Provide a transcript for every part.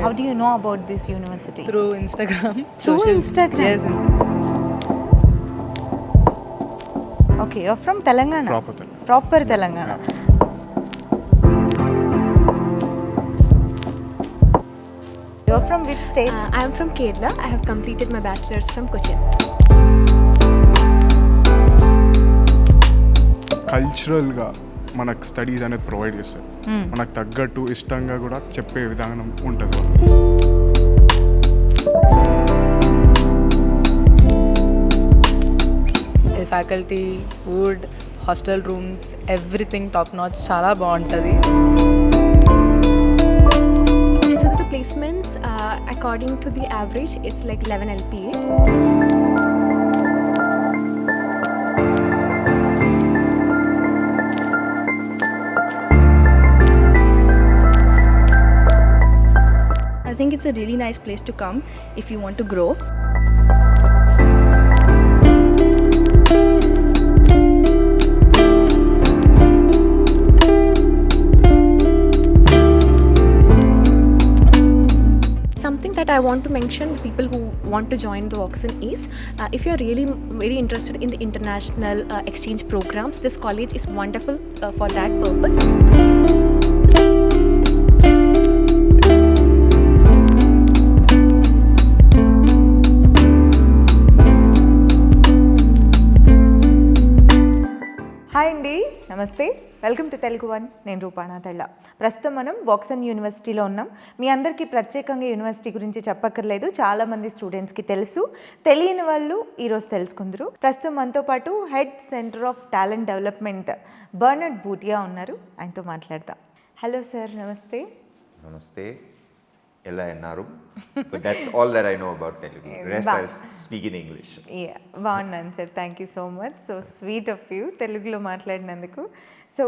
How do you know about this university? Through Instagram. Through Instagram? Yes. Okay, you're from Telangana? Proper Telangana. You're from which state? I am from Kerala. I have completed my bachelor's from Cochin. కల్చరల్గా మనకు studies అనేది provide చేస్తారు. మనకు తగ్గట్టు ఇష్టంగా కూడా చెప్పే విధానం ఉంటుంది. Faculty, food, hostel rooms, everything top notch, చాలా బాగుంటుంది. So the placements, according to the average, it's like 11 LPA. I think it's a really nice place to come if you want to grow. Something that I want to mention to people who want to join the Woxsen is, if you're really very interested in the international exchange programs, this college is wonderful for that purpose. Hi అండి, నమస్తే. Welcome to TeluguOne. నేను రూపా నాదెల్ల. ప్రస్తుతం మనం వాక్సన్ యూనివర్సిటీలో ఉన్నాం. మీ అందరికీ ప్రత్యేకంగా university గురించి చెప్పక్కర్లేదు, చాలామంది స్టూడెంట్స్కి తెలుసు. తెలియని వాళ్ళు ఈరోజు తెలుసుకుందరు. ప్రస్తుతం మనతో పాటు head centre of talent development Bernard Bhutia ఉన్నారు. ఆయనతో మాట్లాడదాం. హలో సార్, నమస్తే. నమస్తే, ఎలా ఉన్నారు? But that's all that I know about Telugu. Rest I'll speak in English. Yeah, బాగున్నాను sir. Thank you so much. So sweet of you తెలుగులో మాట్లాడినందుకు. సో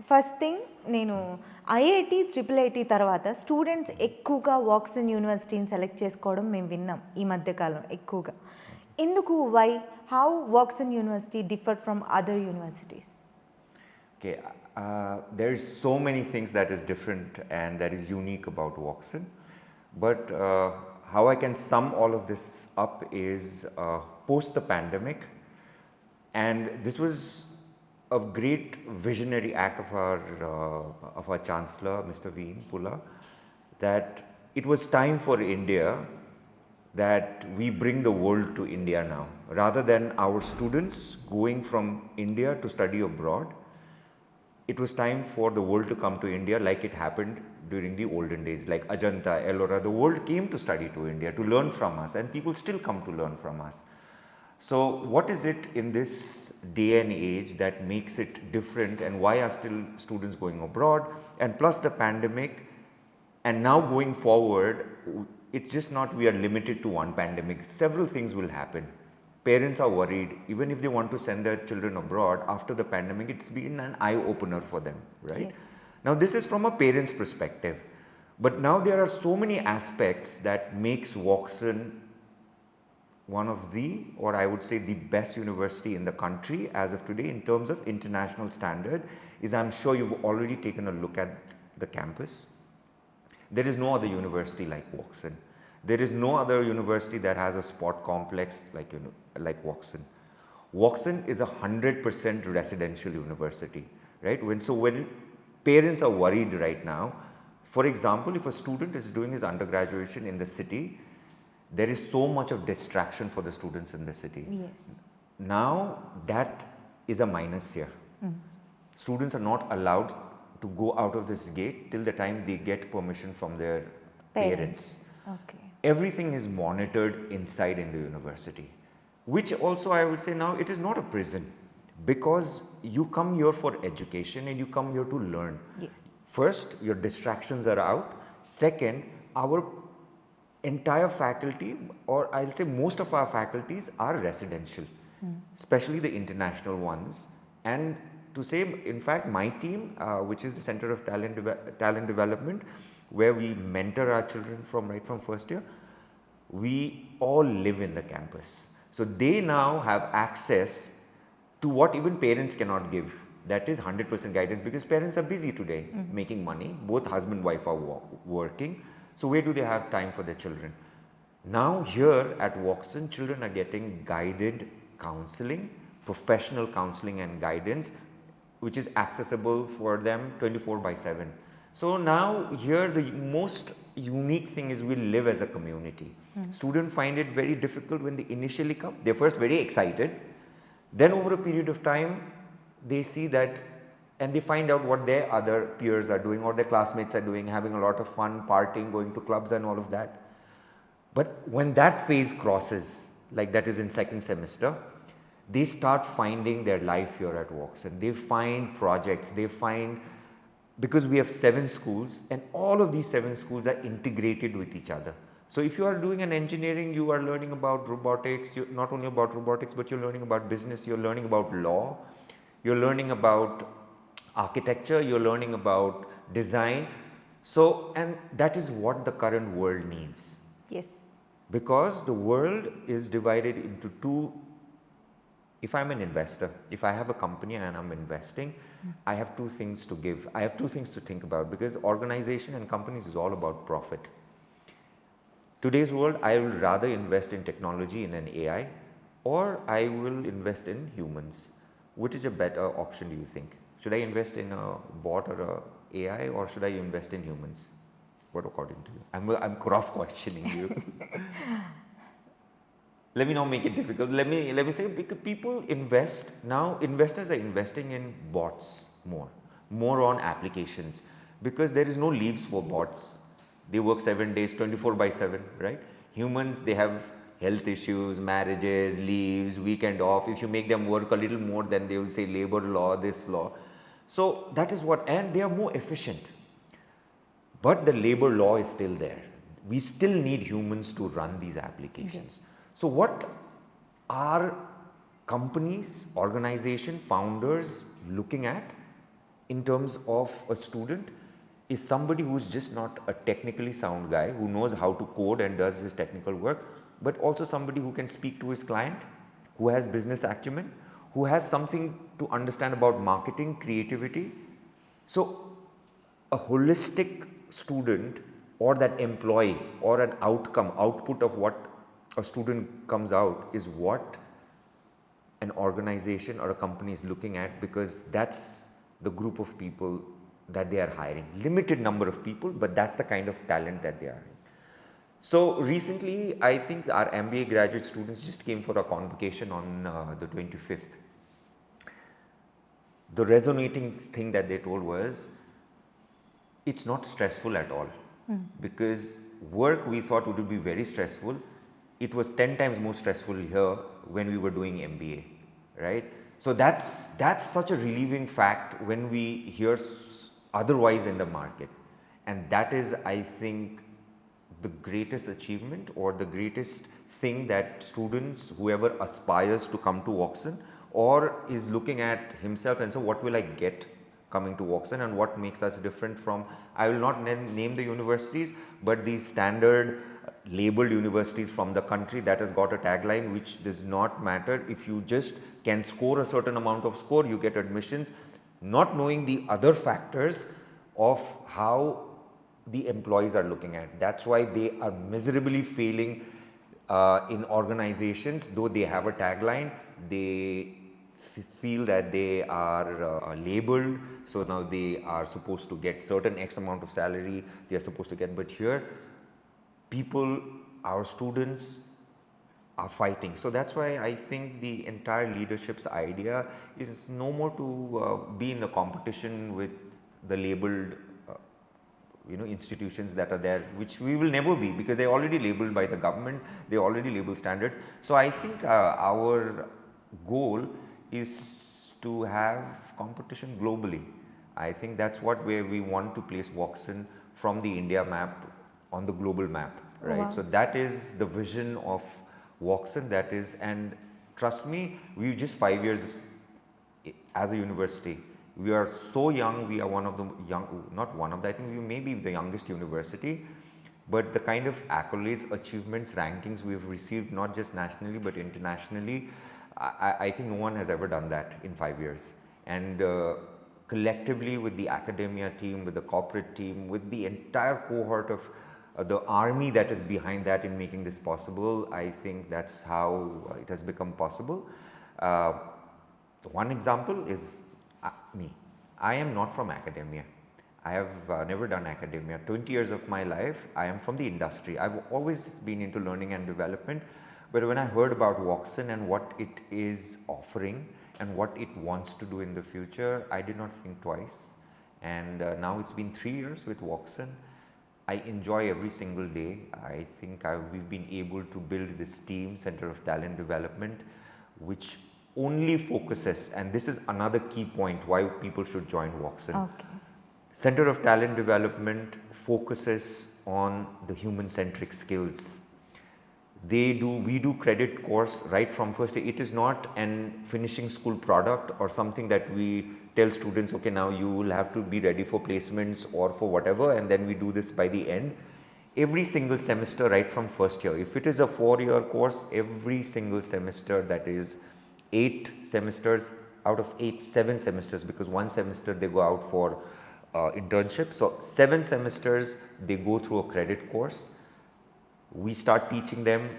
ఫస్ట్ థింగ్, నేను ఐఐటి, IIIT తర్వాత స్టూడెంట్స్ ఎక్కువగా వాక్సన్ యూనివర్సిటీని సెలెక్ట్ చేసుకోవడం మేము విన్నాం ఈ మధ్యకాలం ఎక్కువగా. ఎందుకు? Why? How Woxsen university differ from other universities? Okay, there's so many things that is different and that is unique about Woxsen. But how I can sum all of this up is post the pandemic, and this was a great visionary act of our Chancellor, Mr. Veen Pula, that it was time for India that we bring the world to India now, rather than our students going from India to study abroad. It was time for the world to come to India like it happened during the olden days, like Ajanta, Ellora. The world came to study to India, to learn from us, and people still come to learn from us. So what is it in this day and age that makes it different, and why are still students going abroad? And plus the pandemic, and now going forward, it's just not we are limited to one pandemic. Several things will happen. Parents are worried, even if they want to send their children abroad after the pandemic, it's been an eye opener for them, right? Yes. Now this is from a parent's perspective, but now there are so many aspects that makes Woxsen one of the, or I would say the best university in the country as of today in terms of international standard. Is I'm sure you've already taken a look at the campus. There is no other university like Woxsen. There is no other university that has a sport complex like Woxsen. Woxsen is a 100% residential university, right? When parents are worried right now, for example, if a student is doing his undergraduation in the city, there is so much of distraction for the students in the city. Yes. Now that is a minus here. Students are not allowed to go out of this gate till the time they get permission from their parents. Okay. Everything is monitored inside in the university, which also I will say now it is not a prison, because you come here for education and you come here to learn. Yes. First, your distractions are out. Second, our entire faculty, or I'll say most of our faculties, are residential, especially the international ones. And to say, in fact, my team, which is the Center of Talent Development, where we mentor our children right from first year, we all live in the campus. So they now have access to what even parents cannot give. That is 100% guidance, because parents are busy today making money. Both husband and wife are working. So where do they have time for their children? Now here at Woxsen, children are getting guided counseling, professional counseling and guidance, which is accessible for them 24/7. So now here the most unique thing is we live as a community. Students find it very difficult when they initially come. They're first very excited. Then over a period of time, they see that and they find out what their other peers are doing or their classmates are doing, having a lot of fun, partying, going to clubs and all of that. But when that phase crosses, like that is in second semester, they start finding their life here at Woxsen. They find projects, they find, because we have 7 schools and all of these 7 schools are integrated with each other. So if you are doing an engineering, you are learning about robotics, not only about robotics, but you're learning about business, you're learning about law, you're learning about architecture, you're learning about design. So, and that is what the current world needs. Yes. Because the world is divided into two. If I'm an investor, if I have a company and I'm investing, I have 2 things to give. I have 2 things to think about, because organization and companies is all about profit. Today's world, I will rather invest in technology, in an AI, or I will invest in humans. Which is a better option, do you think? Should I invest in a bot or a AI, or should I invest in humans? What according to you? I'm cross questioning you. Let me not make it difficult. Let me say, because people invest now, investors are investing in bots more on applications, because there is no leaves for bots. They work 7 days, 24/7, right? Humans, they have health issues, marriages, leaves, weekend off. If you make them work a little more, then they will say labor law, this law. So that is what, and they are more efficient. But the labor law is still there. We still need humans to run these applications. Yes. So what are companies, organization, founders looking at in terms of a student is somebody who's just not a technically sound guy who knows how to code and does his technical work, but also somebody who can speak to his client, who has business acumen, who has something to understand about marketing, creativity. So a holistic student or that employee or an output of what a student comes out is what an organization or a company is looking at, because that's the group of people that they are hiring. Limited number of people, but that's the kind of talent that they are hiring. So recently, I think our MBA graduate students just came for a convocation on the 25th. The resonating thing that they told was, it's not stressful at all. Because work we thought would be very stressful. It was 10 times more stressful here when we were doing MBA, right? So that's such a relieving fact when we hear otherwise in the market. And that is, I think, the greatest achievement or the greatest thing that students, whoever aspires to come to Woxsen or is looking at himself and so what will I get coming to Woxsen and what makes us different from, I will not name the universities, but these standard labeled universities from the country that has got a tagline which does not matter. If you just can score a certain amount of score, you get admissions, not knowing the other factors of how the employees are looking at. That's why they are miserably failing in organizations. Though they have a tagline, they feel that they are labeled, so now they are supposed to get certain X amount of salary they are supposed to get. But here people, our students are fighting. So that's why I think the entire leadership's idea is no more to be in the competition with the labeled institutions that are there, which we will never be, because they're already labeled by the government, they already label standards. So I think our goal is to have competition globally. I think that's where we want to place Woxsen from the India map on the global map, right? Wow. So that is the vision of Woxsen, that is, and trust me, we just 5 years as a university. We are so young, we are one of the I think we may be the youngest university, but the kind of accolades, achievements, rankings we have received, not just nationally but internationally, I think no one has ever done that in 5 years. And collectively with the academia team, with the corporate team, with the entire cohort of the army that is behind that in making this possible, I think that's how it has become possible. One example is me. I am not from academia. I have never done academia. 20 years of my life, I am from the industry. I've always been into learning and development, but when I heard about Woxsen and what it is offering and what it wants to do in the future, I did not think twice. And now it's been 3 years with Woxsen. I enjoy every single day. I think we've been able to build this team, Center of Talent Development, which only focuses, and this is another key point why people should join Woxsen. Okay. Center of Talent Development focuses on the human-centric skills. We do credit course right from first year. It is not an finishing school product or something that we tell students, okay, now you will have to be ready for placements or for whatever, and then we do this by the end. Every single semester right from first year. If it is a 4-year course, every single semester, that is 8 semesters, out of 8, 7 semesters, because one semester they go out for internship. So 7 semesters they go through a credit course. We start teaching them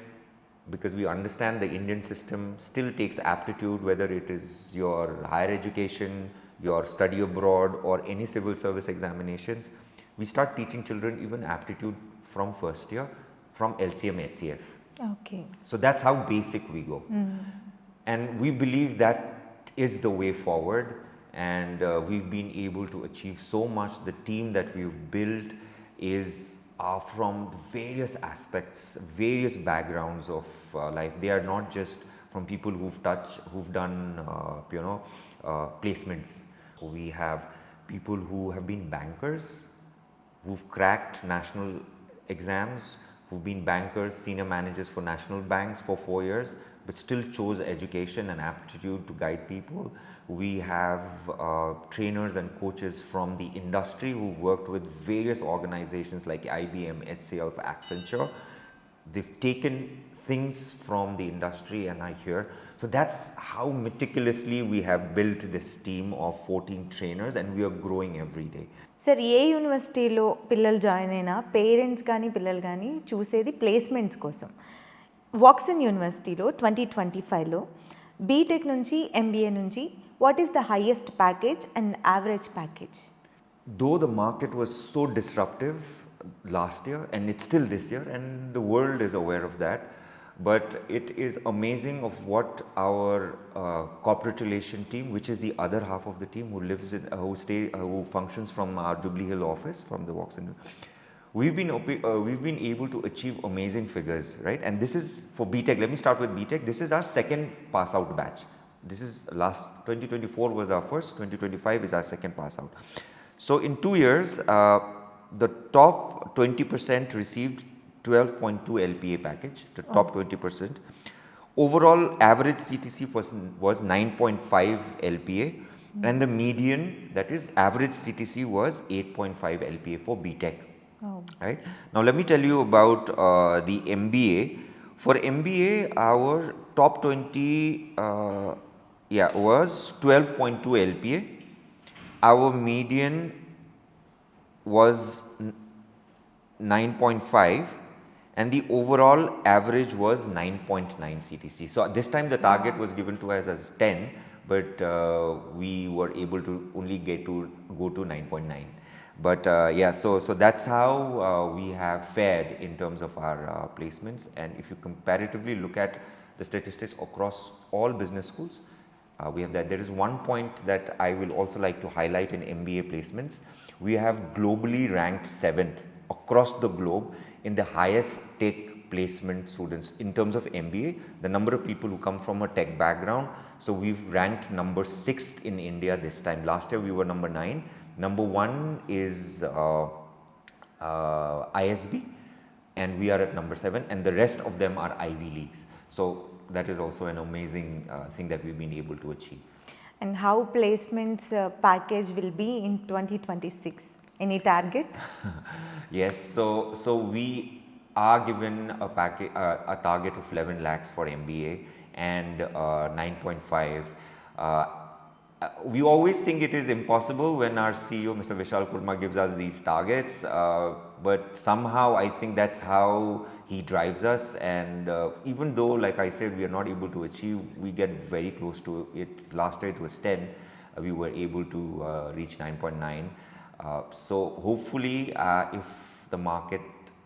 because we understand the Indian system still takes aptitude, whether it is your higher education, your study abroad, or any civil service examinations. We start teaching children even aptitude from first year, from LCM HCF. Okay. So that's how basic we go. And we believe that is the way forward, and we've been able to achieve so much. The team that we've built are from various aspects, various backgrounds of life. They are not just from people who've done placements. We have people who have been bankers, who've cracked national exams, who've been bankers, senior managers for national banks for 4 years, but still chose education and aptitude to guide people. We have trainers and coaches from the industry who've worked with various organizations like IBM, HCL, Accenture. They've taken things from the industry and are here. So that's how meticulously we have built this team of 14 trainers, and we are growing every day. Sir ఏ యూనివర్సిటీలో పిల్లలు join అయినా parents కానీ పిల్లలు కానీ చూసేది placements కోసం. వాక్సన్ యూనివర్సిటీలో 2025లో బీటెక్ నుంచి MBA నుంచి what is the highest package and average package? Though the market was so disruptive last year, and it's still this year, and the world is aware of that, but it is amazing of what our corporate relation team, which is the other half of the team who functions from our Jubilee Hill office from the Woxsen. We've been able to achieve amazing figures, right? And this is for B.Tech. Let me start with B.Tech. This is our second pass out batch. This is 2024 was our first, 2025 is our second pass out. So in 2 years, the top 20% received 12.2 LPA package, the top 20%. Overall average CTC was 9.5 LPA, and the median, that is average CTC, was 8.5 LPA for B.Tech. Right? Now let me tell you about the MBA. For MBA, our top 20 was 12.2 LPA. Our median was 9.5, and the overall average was 9.9 CTC. So this time the target was given to us as 10, but we were able to only go to 9.9. But so that's how we have fared in terms of our placements. And if you comparatively look at the statistics across all business schools, we have that. There is one point that I will also like to highlight in MBA placements. We have globally ranked 7th across the globe in the highest tech placement students in terms of MBA, the number of people who come from a tech background. So we've ranked number 6th in India this time. Last year we were number 9. Number 1 is ISB, and we are at number 7, and the rest of them are Ivy Leagues. So that is also an amazing thing that we've been able to achieve. And how placements package will be in 2026? Any target? Yes, so we are given a target of 11 lakhs for MBA and 9.5. we always think it is impossible when our CEO, Mr. Vishal Kurma, gives us these targets, but somehow I think that's how he drives us. And even though, like I said, we are not able to achieve, we get very close to it. Last year it was 10, we were able to reach 9.9. So hopefully, if the market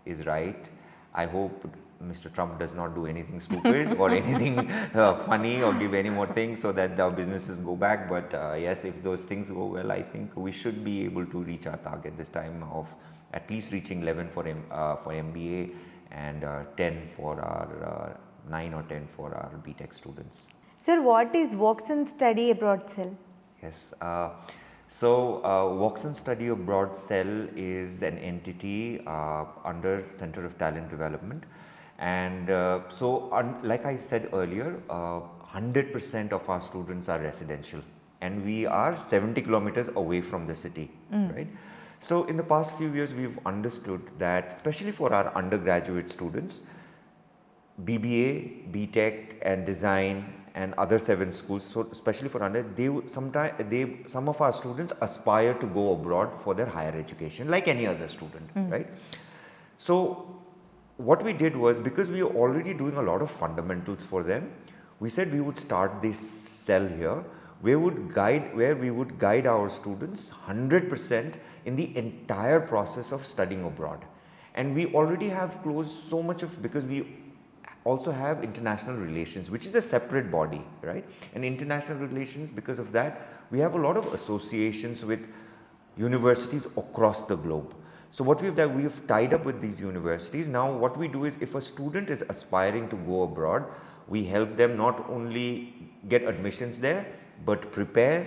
is right, I hope Mr. Trump does not do anything stupid or anything funny or give any more things so that the businesses go back. But yes, if those things go well, I think we should be able to reach our target this time of at least reaching 11 for MBA and 10 for our 9 or 10 for our B.Tech students. Sir, what is Woxsen Study Abroad Cell? Yes. So Woxsen Study Abroad Cell is an entity under Center of Talent Development. And like I said earlier, 100% of our students are residential, and we are 70 kilometers away from the city, right? So in the past few years, we've understood that, especially for our undergraduate students, BBA, B.Tech and design and other 7 schools, so especially for some of our students aspire to go abroad for their higher education like any other student, right? So what we did was, because we were already doing a lot of fundamentals for them, we said we would start this cell here where we would guide our students 100% in the entire process of studying abroad. And we already have closed so much of, because we also have international relations, which is a separate body, right? And international relations, because of that, we have a lot of associations with universities across the globe. So what we've done, we've tied up with these universities. Now what we do is, if a student is aspiring to go abroad, we help them not only get admissions there, but prepare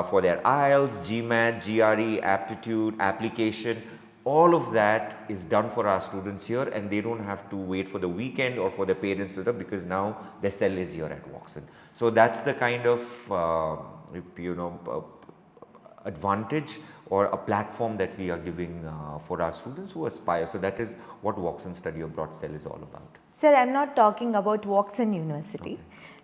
for their IELTS, GMAT, GRE, aptitude, application. All of that is done for our students here, and they don't have to wait for the weekend or for their parents to do, because now their cell is here at Woxsen. So that's the kind of advantage or a platform that we are giving for our students who aspire. So that is what Woxsen Study Abroad Cell is all about. Sir, I'm not talking about Woxsen University.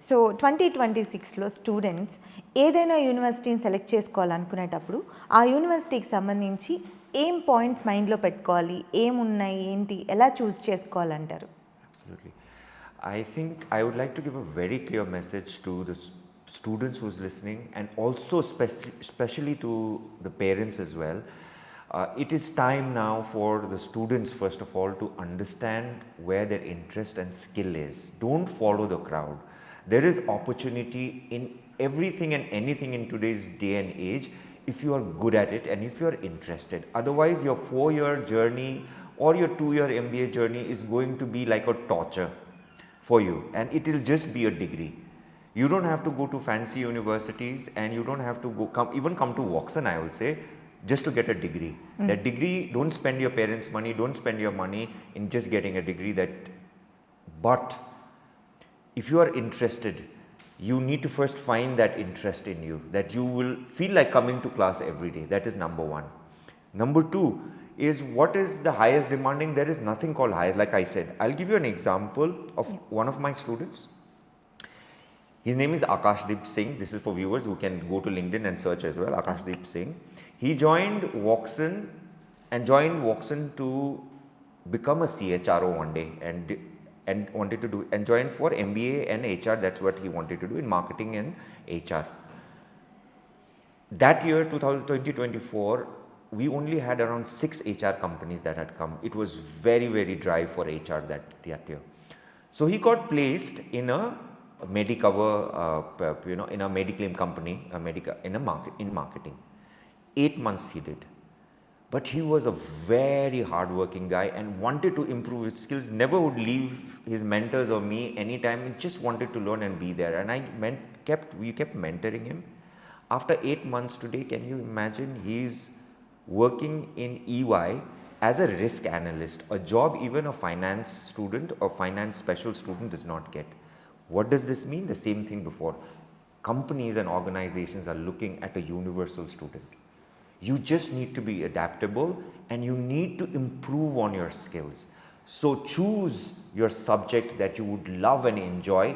So 2026లో students ఏదైనా యూనివర్సిటీని select చేసుకోవాలనుకునేటప్పుడు ఆ యూనివర్సిటీకి సంబంధించి ఏం points మైండ్లో పెట్టుకోవాలి, ఏమున్నాయి, ఏంటి, ఎలా చూస్ చేసుకోవాలంటారు? Absolutely. I think I would like to give a very clear message to the students who's listening, and also especially to the parents as well. It is time now for the students, first of all, to understand where their interest and skill is. Don't follow the crowd. There is opportunity in everything and anything in today's day and age if you are good at it and if you are interested. Otherwise, your 4-year journey or your 2-year MBA journey is going to be like a torture for you, and it will just be a degree. You don't have to go to fancy universities, and you don't have to even come to Woxsen, I will say, just to get a degree. That degree, don't spend your parents' money, don't spend your money in just getting a degree. But if you are interested, you need to first find that interest in you, that you will feel like coming to class every day. That is number 1. Number 2 is, what is the highest demanding? There is nothing called highest. Like I said, I'll give you an example of one of my students. His name is Akashdeep Singh. This is for viewers who can go to LinkedIn and search as well, Akashdeep Singh. He joined Woxsen to become a CHRO one day, and wanted to do and join for MBA and HR. That's what he wanted to do, in marketing and HR. That year, 2024, we only had around 6 HR companies that had come. It was very, very dry for HR that year. So he got placed in a Medicover, in a Mediclaim company, in marketing. 8 months he did. But he was a very hard-working guy and wanted to improve his skills, never would leave his mentors or me anytime. He just wanted to learn and be there. And we kept mentoring him. After 8 months today, can you imagine, he's working in EY as a risk analyst, a job even a finance student or finance special student does not get. What does this mean? The same thing before. Companies and organizations are looking at a universal student. You just need to be adaptable, and you need to improve on your skills. So choose your subject that you would love and enjoy.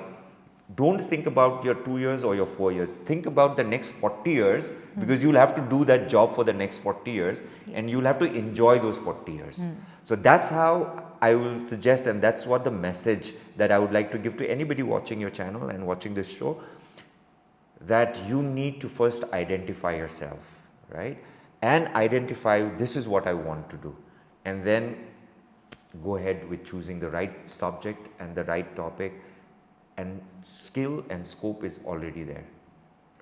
don't think about your 2 years or your 4 years. Think about the next 40 years because you'll have to do that job for the next 40 years and you'll have to enjoy those 40 years. So that's how I will suggest, and that's what the message that I would like to give to anybody watching your channel and watching this show, that you need to first identify yourself, right? And identify this is what I want to do. And then go ahead with choosing the right subject and the right topic, and skill and scope is already there,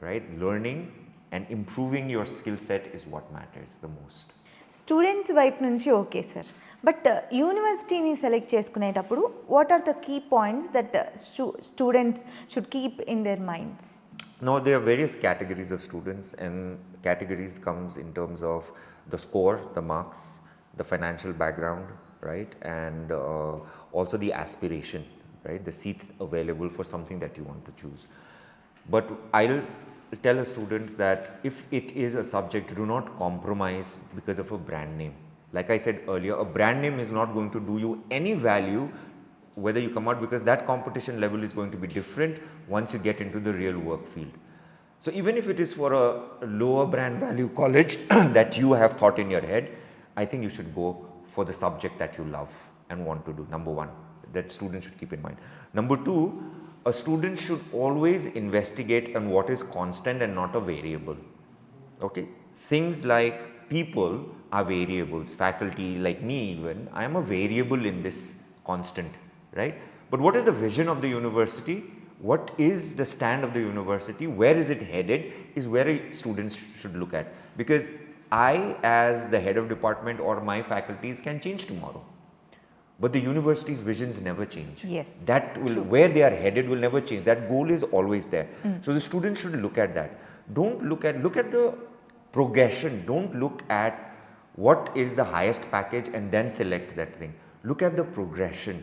right? Learning and improving your skill set is what matters the most. Students వైపు నుంచి okay sir, but యూనివర్సిటీని select చేసుకునేటప్పుడు what are the key points that students should keep in their minds? Now there are various categories of students, and categories comes in terms of the score, the marks, the financial background, right? And also the aspiration, right? The seats available for something that you want to choose. But I'll tell a student that if it is a subject, do not compromise because of a brand name. Like I said earlier, a brand name is not going to do you any value whether you come out, because that competition level is going to be different once you get into the real work field. So even if it is for a lower brand value college that you have thought in your head, I think you should go for the subject that you love and want to do. Number one, that students should keep in mind. Number two, a student should always investigate on what is constant and not a variable. Okay, things like people are variables, faculty like me even, I am a variable in this constant, right? But what is the vision of the university? What is the stand of the university? Where is it headed is where students should look at, because I as the head of department or my faculties can change tomorrow, but the university's visions never change. Yes, that will, where they are headed will never change. That goal is always there. So the students should look at that. Don't look at the progression. Don't look at what is the highest package and then select that thing. Look at the progression,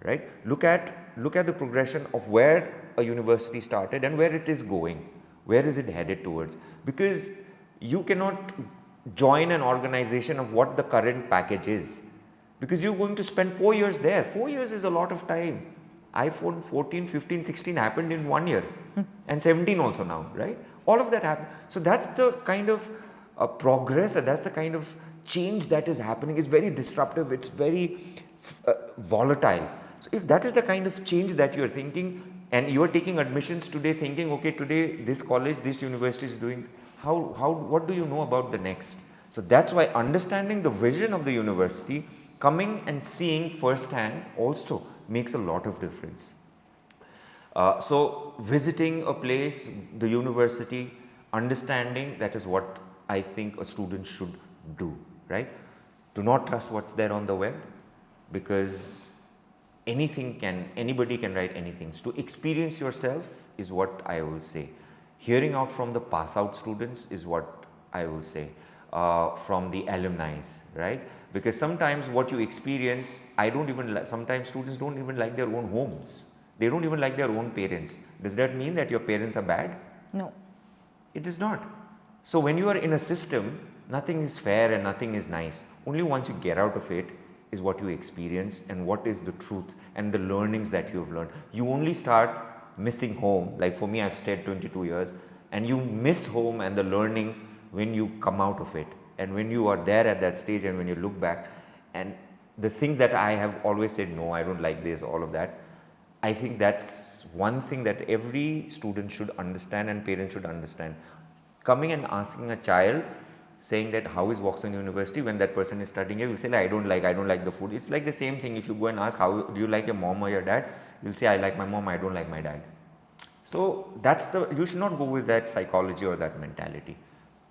right? Look at the progression of where a university started and where it is going. Where is it headed towards? Because you cannot join an organization of what the current package is, because you're going to spend 4 years there. 4 years is a lot of time. iPhone 14, 15, 16 happened in 1 year and 17 also now, right? All of that happened. So that's the kind of progress, and that's the kind of change that is happening. It's very disruptive, it's very volatile. So if that is the kind of change that you're thinking, and you're taking admissions today thinking, okay, today this college, this university is doing, what do you know about the next? So that's why understanding the vision of the university, coming and seeing firsthand also makes a lot of difference. So visiting a place, the university, understanding, that is what I think a student should do, right? Do not trust what's there on the web, because anybody can write anything. To experience yourself is what I will say. Hearing out from the pass out students is what I will say, from the alumni, right? Because sometimes what you experience, sometimes students don't even like their own homes. They don't even like their own parents. Does that mean that your parents are bad? No. It is not. So when you are in a system, nothing is fair and nothing is nice. Only once you get out of it is what you experience and what is the truth and the learnings that you have learned. You only start missing home. Like for me, I've stayed 22 years, and you miss home and the learnings when you come out of it, and when you are there at that stage, and when you look back, and the things that I have always said, no, I don't like this, all of that. I think that's one thing that every student should understand and parents should understand. Coming and asking a child, saying that how is Woxsen University, when that person is studying here, will say like, I don't like the food. It's like the same thing. If you go and ask, how do you like your mom or your dad, you'll say, I like my mom, I don't like my dad. So you should not go with that psychology or that mentality.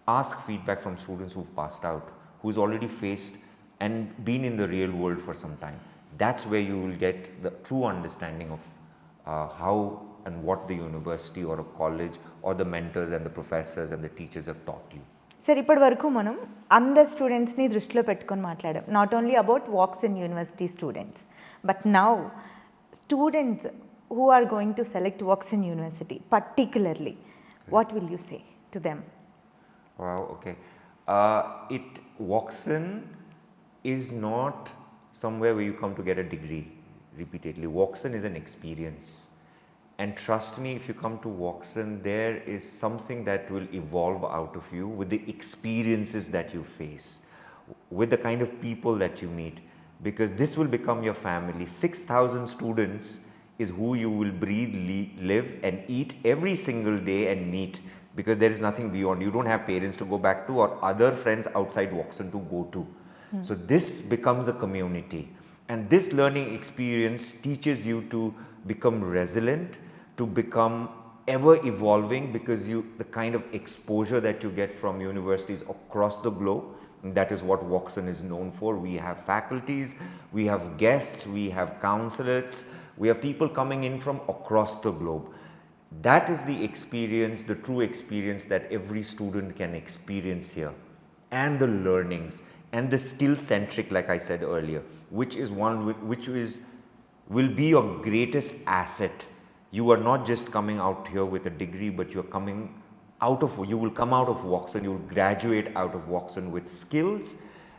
Ask feedback from students who've passed out, who's already faced and been in the real world for some time. That's where you will get the true understanding of how and what the university or a college or the mentors and the professors and the teachers have taught you. Sir, ఇప్పటి వరకు మనం అందరు స్టూడెంట్స్ని దృష్టిలో పెట్టుకొని మాట్లాడాం, not only about Woxsen university students, but now students who are going to select Woxsen university particularly, what will you say to them? Wow, okay. Woxsen is not somewhere where you come to get a degree repeatedly. Woxsen is an experience, And trust me, if you come to Woxsen, there is something that will evolve out of you with the experiences that you face, with the kind of people that you meet, because this will become your family. 6,000 students is who you will breathe, live and eat every single day and meet, because there is nothing beyond. You don't have parents to go back to or other friends outside Woxsen to go to. So this becomes a community, and this learning experience teaches you to become resilient, to become ever evolving, because the kind of exposure that you get from universities across the globe, that is what Woxsen is known for. We have faculties, we have guests, we have counselors, we have people coming in from across the globe. That is the experience, the true experience that every student can experience here, and the learnings and the skill centric, like I said earlier, which will be your greatest asset. You are not just coming out here with a degree, but you will come out of Woxsen, you will graduate out of Woxsen with skills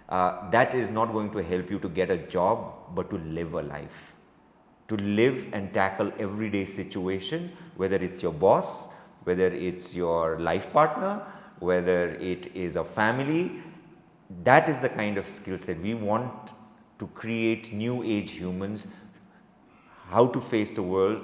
that is not going to help you to get a job, but to live a life, to live and tackle everyday situation, whether it's your boss, whether it's your life partner, whether it is a family. That is the kind of skill set we want to create. New age humans, how to face the world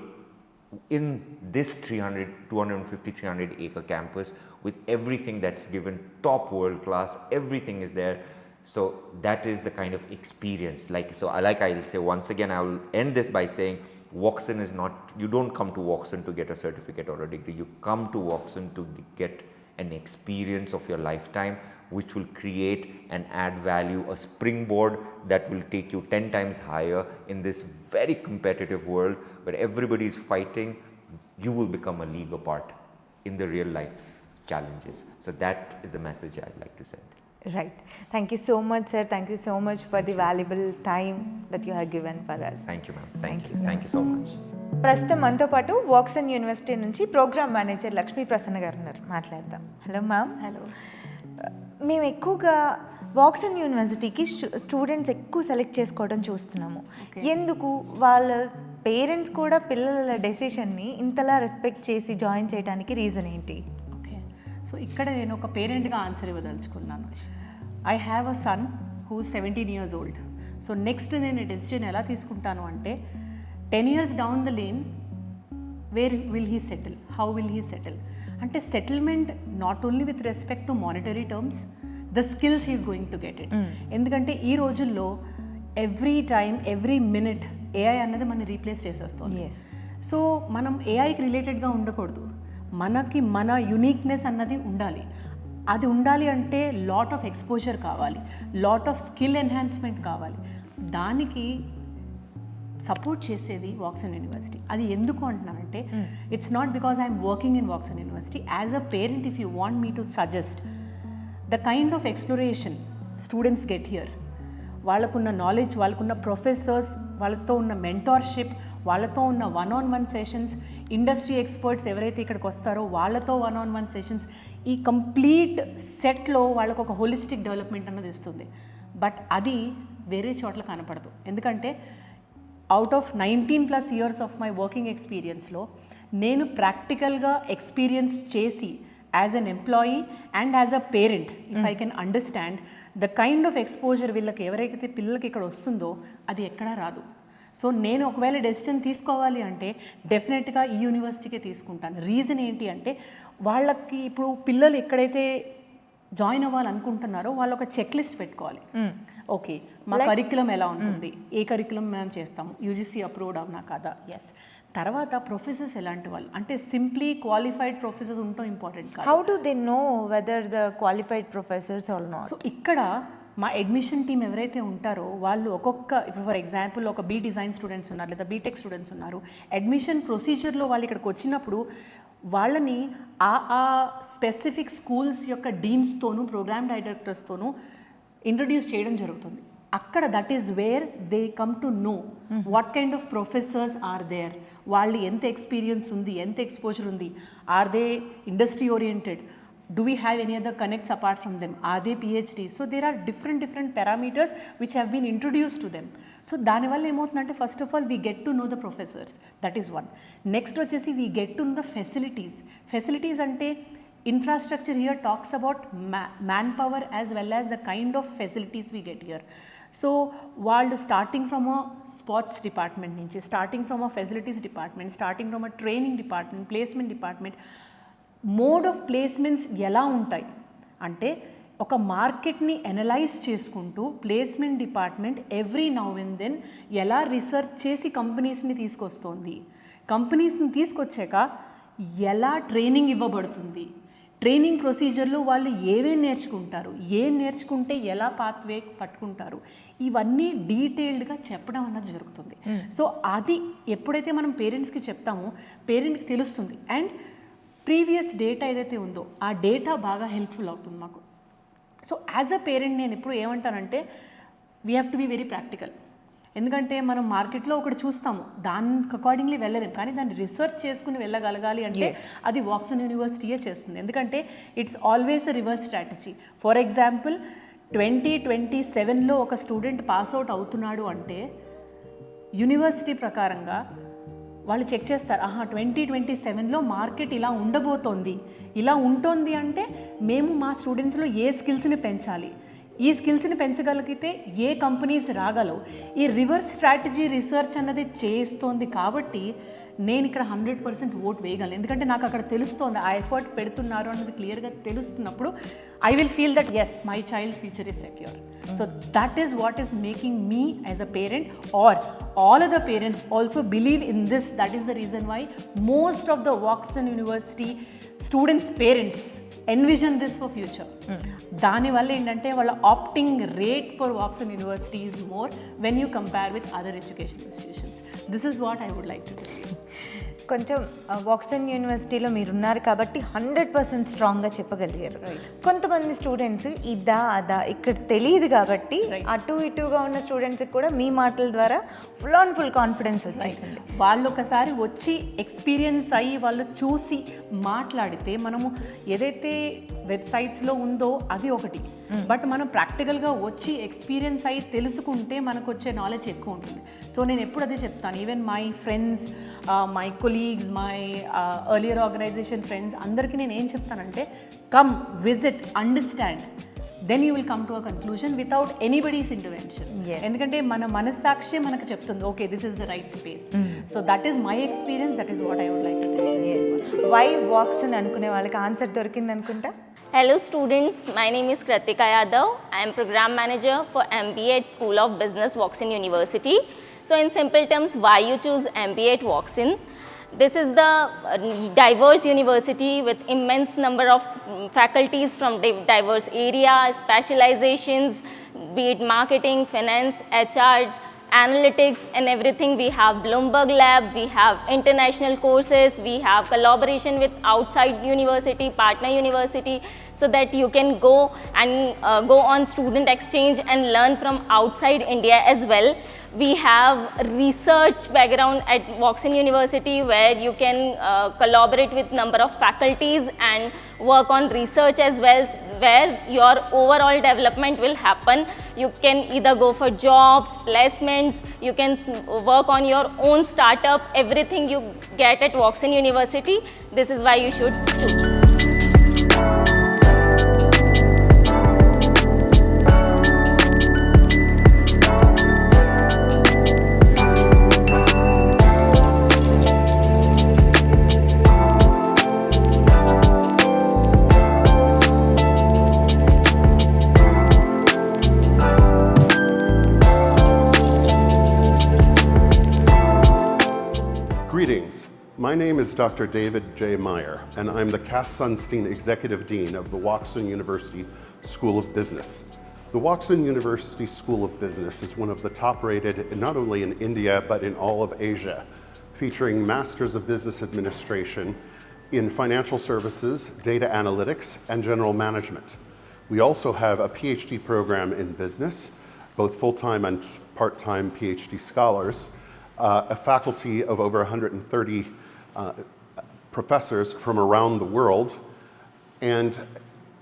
in this 250-300 acre campus with everything that's given, top world class, everything is there. So that is the kind of experience. I'll say once again, I will end this by saying Woxsen is not, you don't come to Woxsen to get a certificate or a degree. You come to Woxsen to get an experience of your lifetime, which will create and add value, a springboard that will take you 10 times higher in this very competitive world where everybody is fighting. You will become a league apart in the real life challenges. So that is the message I'd like to send. Right. Thank you so much, sir. Thank you so much for the valuable time that you have given for us. Thank you, ma'am. Thank you so much. ప్రస్తుతం మనతో పాటు Woxsen university నుంచి programme manager Lakshmi Prasanna గారు ఉన్నారు. మాట్లాడదాం. Hello ma'am. Hello. మేము ఎక్కువగా వాక్సన్ యూనివర్సిటీకి స్టూడెంట్స్ ఎక్కువ సెలెక్ట్ చేసుకోవడం చూస్తున్నాము. ఎందుకు వాళ్ళ పేరెంట్స్ కూడా పిల్లల డెసిషన్ని ఇంతలా రెస్పెక్ట్ చేసి జాయిన్ చేయడానికి రీజన్ ఏంటి? ఓకే, సో ఇక్కడ నేను ఒక పేరెంట్గా ఆన్సర్ ఇవ్వదలుచుకున్నాను. I have a son who 17 years old. So next నేను డెసిషన్ ఎలా తీసుకుంటాను అంటే 10 years down the lane where will he settle, how will he settle అంటే settlement not only with respect to monetary terms, the skills he's going to get it. ఎందుకంటే ఈ రోజుల్లో every time every minute AI అన్నది మనం replace చేసేస్తుంది. So మనం ఏఐకి రిలేటెడ్గా ఉండకూడదు, మనకి మన యునీక్నెస్ అన్నది ఉండాలి. అది ఉండాలి అంటే లాట్ ఆఫ్ ఎక్స్పోజర్ కావాలి, లాట్ ఆఫ్ స్కిల్ ఎన్హాన్స్మెంట్ కావాలి. దానికి సపోర్ట్ చేసేది వాక్సన్ యూనివర్సిటీ. అది ఎందుకు అంటున్నానంటే it's not because I'm working in Woxsen university. As a parent, if you want me to suggest the kind of exploration students get here, వాళ్ళకున్న knowledge, వాళ్ళకున్న professors, వాళ్ళతో ఉన్న మెంటార్షిప్, వాళ్ళతో ఉన్న 1-on-1 సెషన్స్, ఇండస్ట్రీ ఎక్స్పర్ట్స్ ఎవరైతే ఇక్కడికి వస్తారో వాళ్ళతో 1-on-1 సెషన్స్, ఈ కంప్లీట్ సెట్లో వాళ్ళకు ఒక హోలిస్టిక్ డెవలప్మెంట్ అన్నది ఇస్తుంది. బట్ అది వేరే చోట్ల కనపడదు. ఎందుకంటే out of 19+ years of my working ఎక్స్పీరియన్స్లో నేను ప్రాక్టికల్గా ఎక్స్పీరియన్స్ చేసి as an employee and as a parent, if I can understand the kind of exposure వీళ్ళకి ఎవరైతే పిల్లలకి ఇక్కడ వస్తుందో అది ఎక్కడా రాదు. సో నేను ఒకవేళ డెసిషన్ తీసుకోవాలి అంటే డెఫినెట్గా ఈ యూనివర్సిటీకే తీసుకుంటాను. రీజన్ ఏంటి అంటే వాళ్ళకి ఇప్పుడు పిల్లలు ఎక్కడైతే జాయిన్ అవ్వాలనుకుంటున్నారో వాళ్ళు ఒక చెక్ లిస్ట్ పెట్టుకోవాలి. ఓకే, మా కరిక్యులం ఎలా ఉంటుంది, ఏ కరిక్యులం మేము చేస్తాము, యూజీసీ అప్రూవ్డ్ అవునా కదా, ఎస్. తర్వాత ప్రొఫెసర్స్ ఎలాంటి వాళ్ళు అంటే సింప్లీ క్వాలిఫైడ్ ప్రొఫెసర్స్ ఉండటం ఇంపార్టెంట్ కాదు. How do they know whether the qualified professors are not? So ఇక్కడ మా అడ్మిషన్ టీమ్ ఎవరైతే ఉంటారో వాళ్ళు ఇప్పుడు ఫర్ ఎగ్జాంపుల్ ఒక బీ డిజైన్ స్టూడెంట్స్ ఉన్నారు లేదా బీటెక్ స్టూడెంట్స్ ఉన్నారు. అడ్మిషన్ ప్రొసీజర్లో వాళ్ళు ఇక్కడికి వచ్చినప్పుడు వాళ్ళని ఆ స్పెసిఫిక్ స్కూల్స్ యొక్క డీన్స్తోనూ ప్రోగ్రామ్ డైరెక్టర్స్తోనూ ఇంట్రడ్యూస్ చేయడం జరుగుతుంది. అక్కడ that is where they come to know what kind of professors are there, వాళ్ళు ఎంత ఎక్స్పీరియన్స్ ఉంది, ఎంత ఎక్స్పోజర్ ఉంది, are they industry oriented, Do we have any other connects apart from them? Are they PhD? So there are different parameters which have been introduced to them. So దానివల్ల ఏమవుతుందంటే first of all we get to know the professors, that is one. Next వచ్చేసి we get to know the facilities అంటే infrastructure here talks about manpower as well as the kind of facilities we get here. So వాళ్ళు starting from a sports department నుంచి, starting from a facilities department, starting from a training department, placement department, mode of placements ఎలా ఉంటాయి అంటే ఒక మార్కెట్ని analyse చేసుకుంటూ placement department every now and then ఎలా research చేసి కంపెనీస్ని తీసుకొస్తుంది, కంపెనీస్ని తీసుకొచ్చాక ఎలా ట్రైనింగ్ ఇవ్వబడుతుంది, ట్రైనింగ్ ప్రొసీజర్లో వాళ్ళు ఏమేమి నేర్చుకుంటారు, ఏం నేర్చుకుంటే ఎలా పాత్వే పట్టుకుంటారు, ఇవన్నీ డీటెయిల్డ్గా చెప్పడం అన్నది జరుగుతుంది. సో అది ఎప్పుడైతే మనం పేరెంట్స్కి చెప్తామో పేరెంట్కి తెలుస్తుంది. అండ్ ప్రీవియస్ డేటా ఏదైతే ఉందో ఆ డేటా బాగా హెల్ప్ఫుల్ అవుతుంది మాకు. సో యాజ్ అ పేరెంట్ నేను ఎప్పుడు ఏమంటానంటే we have to be very practical. ఎందుకంటే మనం మార్కెట్లో ఒకటి చూస్తాము, దానికి అకార్డింగ్లీ వెళ్ళలేము, కానీ దాన్ని రీసెర్చ్ చేసుకుని వెళ్ళగలగాలి అంటే అది వాక్సన్ యూనివర్సిటీయే చేస్తుంది. ఎందుకంటే it's always a reverse strategy. For example 2027లో ఒక స్టూడెంట్ పాస్అవుట్ అవుతున్నాడు అంటే యూనివర్సిటీ ప్రకారంగా వాళ్ళు చెక్ చేస్తారు, 2027లో మార్కెట్ ఇలా ఉండబోతోంది, ఇలా ఉంటుంది అంటే మేము మా స్టూడెంట్స్లో ఏ స్కిల్స్ని పెంచాలి, ఈ స్కిల్స్ని పెంచగలిగితే ఏ కంపెనీస్ రాగలవు. ఈ రివర్స్ స్ట్రాటజీ రీసెర్చ్ అన్నది చేస్తోంది కాబట్టి నేను ఇక్కడ 100% ఓట్ వేయగలను. ఎందుకంటే నాకు అక్కడ తెలుస్తోంది, ఆ ఎఫర్ట్ పెడుతున్నారు అన్నది క్లియర్గా తెలుస్తున్నప్పుడు I will feel that as my child future is secure. So that is what is making me as a parent or all other parents also believe in this. That is the reason why most of the Woxsen University students' parents envision this for future. దాని వల్ల ఏంటంటే వాళ్ళ opting rate for Woxsen University is more when you compare with other education institutions. This is what I would like to do. కొంచెం వాక్సన్ యూనివర్సిటీలో మీరున్నారు కాబట్టి 100% స్ట్రాంగ్గా చెప్పగలిగారు. కొంతమంది స్టూడెంట్స్ ఇదా అదా ఇక్కడ తెలియదు కాబట్టి అటు ఇటుగా ఉన్న స్టూడెంట్స్కి కూడా మీ మాటల ద్వారా ఫుల్ కాన్ఫిడెన్స్ వచ్చేసింది. వాళ్ళు ఒకసారి వచ్చి ఎక్స్పీరియన్స్ అయ్యి వాళ్ళు చూసి మాట్లాడితే మనము ఏదైతే వెబ్సైట్స్లో ఉందో అది ఒకటి, బట్ మనం ప్రాక్టికల్గా వచ్చి ఎక్స్పీరియన్స్ అయ్యి తెలుసుకుంటే మనకు వచ్చే నాలెడ్జ్ ఎక్కువ ఉంటుంది. సో నేను ఎప్పుడు అదే చెప్తాను, even my friends, my colleagues, my earlier organisation friends అందరికీ నేను ఏం చెప్తానంటే come visit understand, then you will come to a conclusion without anybody's intervention. ఎందుకంటే మన మనస్సాక్షి మనకు చెప్తుంది okay this is the right space. So that is my experience, that is what I would like to tell. Why Woxsen అనుకునే వాళ్ళకి answer దొరికింది అనుకుంటా. Hello students, my name is Kritika Yadav. I am Program Manager for MBA at School of Business, Woxsen University. So in simple terms, why you choose MBA at Woxsen? This is the diverse university with immense number of faculties from diverse areas, specializations, be it marketing, finance, HR, analytics and everything. We have Bloomberg Lab, we have international courses, we have collaboration with outside university, partner university, so that you can go and go on student exchange and learn from outside India as well. We have research background at Woxsen University where you can collaborate with number of faculties and work on research as well, where your overall development will happen. You can either go for jobs, placements, you can work on your own startup, everything you get at Woxsen University. This is why you should choose. Greetings. My name is Dr. David J. Meyer, and I'm the Cass Sunstein Executive Dean of the Woxsen University School of Business. The Woxsen University School of Business is one of the top-rated, not only in India, but in all of Asia, featuring Masters of Business Administration in Financial Services, Data Analytics, and General Management. We also have a PhD program in business, both full-time and part-time PhD scholars, a faculty of over 130 professors from around the world, and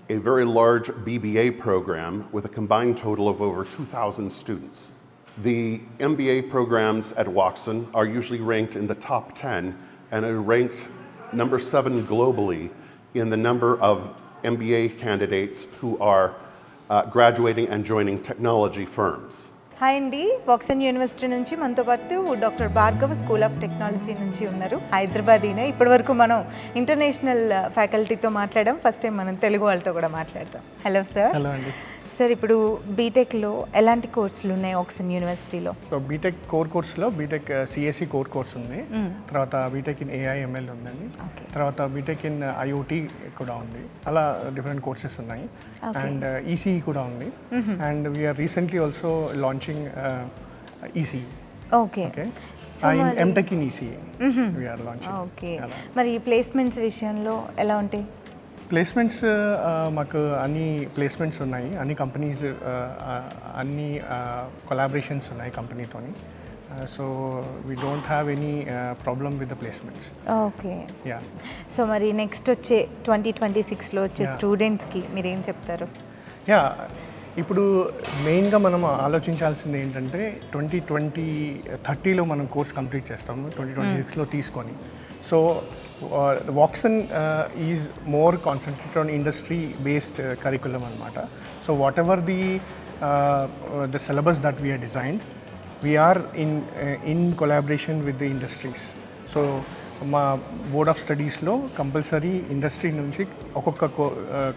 a very large BBA program with a combined total of over 2,000 students. The MBA programs at Woxsen are usually ranked in the top 10 and are ranked number 7 globally in the number of MBA candidates who are graduating and joining technology firms. Hi అండి, Woxsen university నుంచి మనతో పాటు doctor Bhargav school of technology నుంచి ఉన్నారు. హైదరాబాద్ ఈయన. ఇప్పటివరకు మనం international ఫ్యాకల్టీతో మాట్లాడాం. ఫస్ట్ టైం మనం తెలుగు వాళ్ళతో కూడా మాట్లాడతాం. Hello sir. హలో అండి. సార్, ఇప్పుడు బీటెక్లో ఎలాంటి కోర్సులు ఉన్నాయి వాక్సన్ యూనివర్సిటీలో? సో బీటెక్ కోర్సులో బీటెక్ సిఎస్సి కోర్స్ ఉంది. తర్వాత బీటెక్ ఇన్ ఏఐఎంఎల్ ఉందండి. తర్వాత బీటెక్ ఇన్ ఐఓటీ కూడా ఉంది. అలా డిఫరెంట్ కోర్సెస్ ఉన్నాయి. అండ్ ఈసీఈ కూడా ఉంది. And we're recently also launching ECE. Okay. M Tech in ECE we're launching. Okay. మరి ప్లేస్మెంట్స్ విషయంలో ఎలా ఉంటాయి? ప్లేస్మెంట్స్ మాకు అన్ని ప్లేస్మెంట్స్ ఉన్నాయి. అన్ని కంపెనీస్ అన్ని కొలాబరేషన్స్ ఉన్నాయి కంపెనీతోని. So we don't have any problem with the placements. Okay. Yeah. So మరి నెక్స్ట్ వచ్చే 2026లో వచ్చే స్టూడెంట్స్కి మీరు ఏం చెప్తారు? యా, ఇప్పుడు మెయిన్గా మనం ఆలోచించాల్సింది ఏంటంటే 2030లో మనం కోర్స్ కంప్లీట్ చేస్తాము 2026లో తీసుకొని. So Woxsen is more concentrated on industry-based curriculum అనమాట. So whatever the syllabus that we are designed, we are in collaboration with the industries. So మా బోర్డ్ ఆఫ్ స్టడీస్లో కంపల్సరీ ఇండస్ట్రీ నుంచి ఒక్కొక్క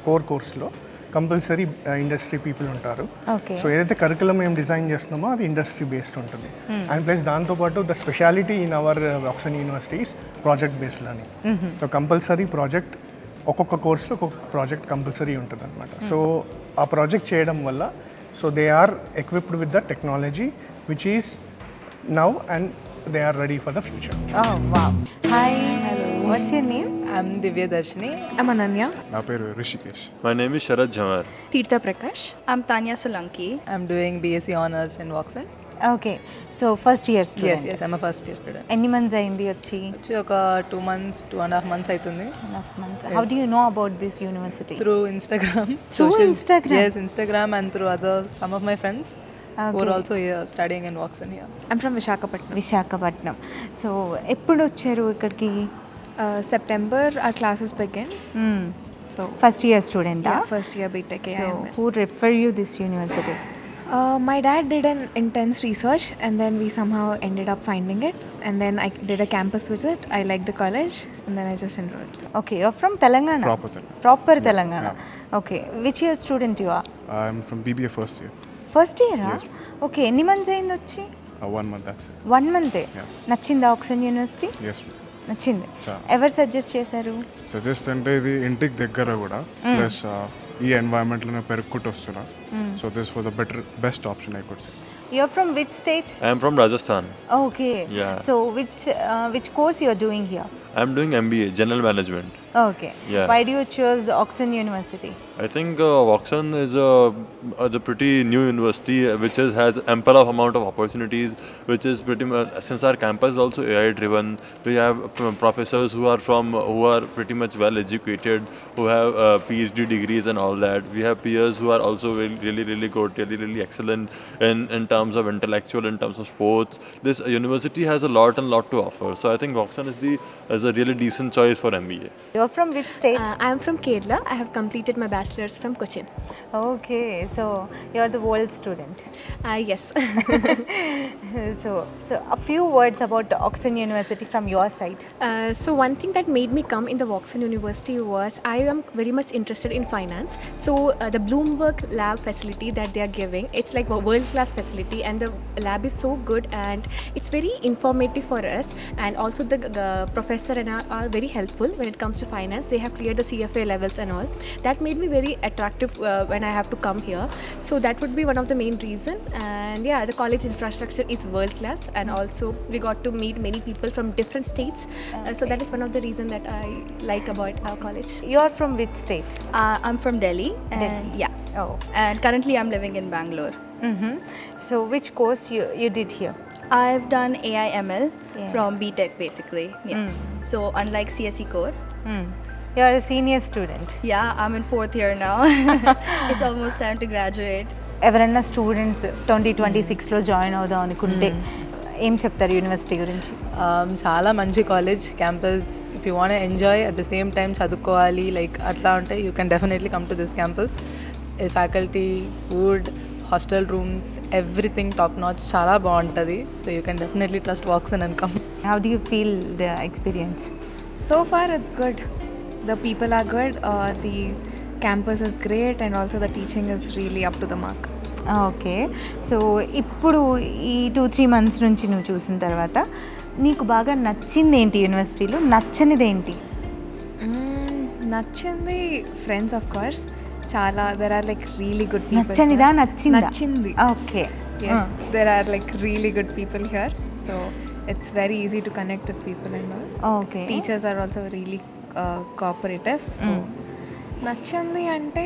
కోర్ కోర్స్లో compulsory industry people ఉంటారు. So ఏదైతే curriculum మేము design చేస్తున్నామో అది ఇండస్ట్రీ బేస్డ్ ఉంటుంది. అండ్ ప్లస్ దాంతోపాటు the speciality in our Woxsen universities project based learning. So compulsory project ఒక్కొక్క కోర్స్లో ఒక్కొక్క ప్రాజెక్ట్ కంపల్సరీ ఉంటుంది అనమాట. సో ఆ ప్రాజెక్ట్ చేయడం వల్ల so they are equipped with the technology which is now and they are ready for the future. Oh wow. Hi. Hello. What's your name? I'm Divya Darshini. I'm Ananya. నా పేరు Rishikesh. My name is Sharad Jhamar. Tirtha Prakash. I'm Tanya Solanki. I'm doing BSc Honours in Woxsen. Okay. So first year student. Yes, I'm a first year student. ఎన్ని months అయింది వచ్చి? ఒక 2 months, 2.5 months అవుతుంది. 2.5 months. How do you know about this university? Through Instagram. Instagram? Yes, Instagram and through some of my friends. who are also here studying in Woxsen here. I'm from Visakhapatnam. Visakhapatnam. So ఎప్పుడు వచ్చారు ఇక్కడికి? September our classes begin. So first year student? yeah, first year B.Tech. So who refer you this university? My dad did an intense research and then we somehow ended up finding it, and then I did a campus visit. I liked the college and then I just enrolled. Okay, you're from Telangana? Proper Telangana. Proper Telangana. Okay. Which year student you are? I'm from BBA first year. First ఇయరా? Okay. ఎన్ని months అయింది వచ్చి? 1 month, that's it. 1 month. నచ్చిందా Woxsen university? Yes. నచ్చింది. చాలా. ఎవరు suggest చేశారు? Suggest అంటే ఇది ఇంటికి దగ్గర కూడా ప్లస్ ఈ ఎన్వైరన్మెంట్లోనే పెరుగుకుంటూ వస్తున్నా. So this was the best option I could say. You're from which state? I am from Rajasthan. Okay. Yeah. So which course you are doing here? I am doing MBA, General Management. Okay. Yeah. Why do you choose Woxsen University? I think Woxsen is a pretty new university which has ample of amount of opportunities, which is pretty much, since our campus is also AI driven, we have professors who are pretty much well educated, who have PhD degrees and all that. We have peers who are also really good, really excellent in terms of intellectual, in terms of sports. This university has a lot to offer. So I think Woxsen is a really decent choice for MBA. You're from which state? I am from Kerala. I have completed my bachelor's from Cochin. Okay. So you're the world student. Yes. So a few words about Woxsen University from your side. So one thing that made me come in the Woxsen University was I am very much interested in finance. So the Bloomberg lab facility that they are giving, it's like a world-class facility, and the lab is so good and it's very informative for us. And also the professor and are very helpful when it comes to finance. They have cleared the CFA levels and all. That made me very attractive when I have to come here. So that would be one of the main reason. And yeah, the college infrastructure is world class, and also we got to meet many people from different states. So that is one of the reason that I like about our college. You're from which state? I'm from Delhi, and Delhi. yeah. Oh. And currently I'm living in Bangalore. So which course you did here? I've done AI ML Yeah. from B.Tech basically. Yeah. So unlike CSE core. You are a senior student. Yeah, I'm in 4th year now. It's almost time to graduate. ఎవరైనా students 2026లో join అవుదాం అనుకుంటే ఏం చెప్తారు university గురించి? చాలా మంచి college campus. If you want enjoy at the same time చదువుకోవాలి like అట్లా ఉంటే you can definitely come to this campus. Faculty, food, hostel rooms, everything top notch, చాలా బాగుంటుంది. So you can definitely trust Woxsen and come. How do you feel the experience? So far it's good. The people are good, the campus is great, and also the teaching is really up to the mark. Okay. So ఇప్పుడు ఈ 2-3 months నుంచి నువ్వు చూసిన తర్వాత నీకు బాగా నచ్చింది ఏంటి యూనివర్సిటీలో, నచ్చనిది ఏంటి? నచ్చింది ఫ్రెండ్స్ ఆఫ్ కోర్స్, చాలా there are like really good people. నచ్చనిదా నచ్చిందా? నచ్చింది. Okay. Yes, there are like really good people here, so it's very easy to connect with people and all. Okay. Teachers are also really cooperative, so నచ్చింది అంటే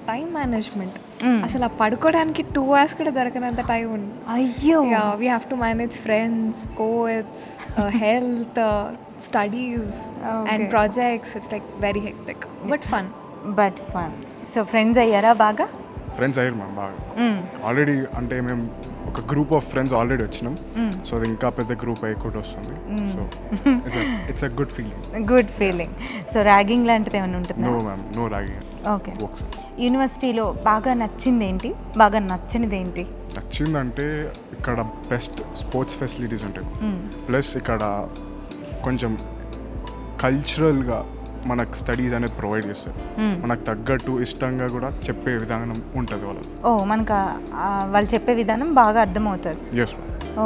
time management. అసలు పడుకోవడానికి 2 hours కూడా దొరకనంత time ఉంది. అయ్యో. We have to manage friends, poets, health, studies and projects. It's like very hectic but fun. So friends అయ్యారా బాగా? Friends అయ్యారు మ్యామ్ బాగా. ఆల్రెడీ అంటే మేము ఒక గ్రూప్ ఆఫ్ ఫ్రెండ్స్ ఆల్రెడీ వచ్చినాం. సో అది ఇంకా పెద్ద గ్రూప్ అయ్యి వస్తుంది. So it's a good feeling. So ragging లాంటిది ఏమైనా ఉంటుందా? No ma'am, no ragging. Okay. యూనివర్సిటీలో బాగా నచ్చింది ఏంటి, బాగా నచ్చనిది ఏంటి? నచ్చిందంటే ఇక్కడ బెస్ట్ స్పోర్ట్స్ ఫెసిలిటీస్ ఉంటాయి. ప్లస్ ఇక్కడ కొంచెం కల్చరల్గా మనకు స్టడీస్ అనేది ప్రొవైడ్ చేస్తారు. మనకు తగ్గట్టు ఇష్టంగా కూడా చెప్పే విధానం ఉంటుంది వాళ్ళకి. మనకు వాళ్ళు చెప్పే విధానం బాగా అర్థమవుతుంది. ఎస్.